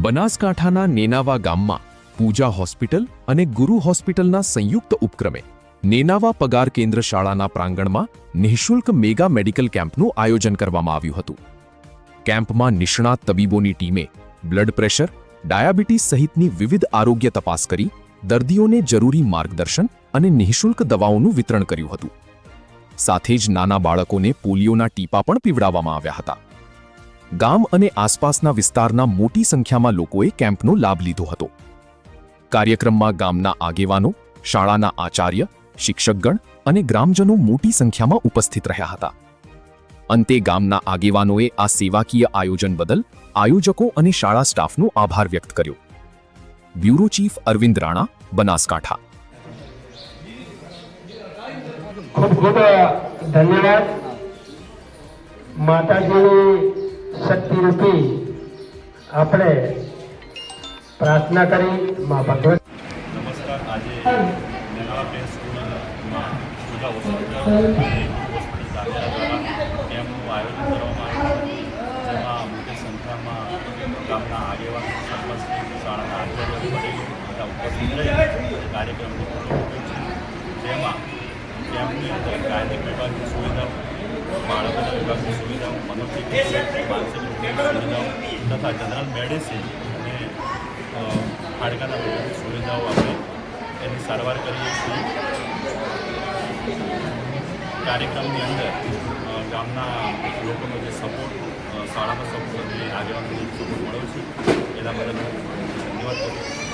બનાસકાંઠાના નેનાવા ગામમાં પૂજા હોસ્પિટલ અને ગુરુ હોસ્પિટલના સંયુક્ત ઉપક્રમે નેનાવા પગાર કેન્દ્ર શાળાના પ્રાંગણમાં નિઃશુલ્ક મેગા મેડિકલ કેમ્પનું આયોજન કરવામાં આવ્યું હતું. કેમ્પમાં નિષ્ણાત તબીબોની ટીમે બ્લડ પ્રેશર, ડાયાબિટીસ સહિતની વિવિધ આરોગ્ય તપાસ કરી દર્દીઓને જરૂરી માર્ગદર્શન અને નિઃશુલ્ક દવાઓનું વિતરણ કર્યું હતું. સાથે જ નાના બાળકોને પોલિયોના ટીપા પણ પીવડાવવામાં આવ્યા હતા. ગામ અને આસપાસના વિસ્તારના મોટી સંખ્યામાં લોકોએ કેમ્પનો લાભ લીધો હતો. કાર્યક્રમમાં ગામના આગેવાનો, શાળાના આચાર્ય, શિક્ષકગણ અને ગ્રામજનો મોટી સંખ્યામાં ઉપસ્થિત રહ્યા હતા. અંતે ગામના આગેવાનોએ આ સેવાકીય આયોજન બદલ આયોજકો અને શાળા સ્ટાફનો આભાર વ્યક્ત કર્યો. Bureau chief Arvind Rana, Banaskantha. ખૂબ ખૂબ ધન્યવાદ. માતાજીની શક્તિરૂપી આપણે પ્રાર્થના કરી મા ભગવત. નમસ્કાર. આજે નેનાવા પ્લે સ્કૂલમાં પૂજા હોસ્પિટલ અને હોસ્પિટલ દ્વારા કેમ્પનું આયોજન કરવામાં આવ્યું છે, જેમાં મોટી સંખ્યામાં ગામના આગેવાન, સરપંચ, શાળાના આચાર્ય બધા ઉપસ્થિત રહી કાર્યક્રમનો પૂરો કર્યો છે. જેમાં કેમ્પની અંદર ગાયનિક વિભાગની સુવિધાઓ, બાળકોના વિભાગની સુવિધાઓ, મનોચિકિત્સક, માનસિક રોગની સુવિધાઓ તથા જનરલ મેડિસિન અને હાડકાના રોગોની સુવિધાઓ આપણે એની સારવાર કરીએ છીએ. કાર્યક્રમની અંદર ગામના લોકોનો જે સપોર્ટ, શાળાનો સપોર્ટ અને આગેવાનોનો સપોર્ટ મળ્યો છે એના બદલ હું ધન્યવાદ કરું છું.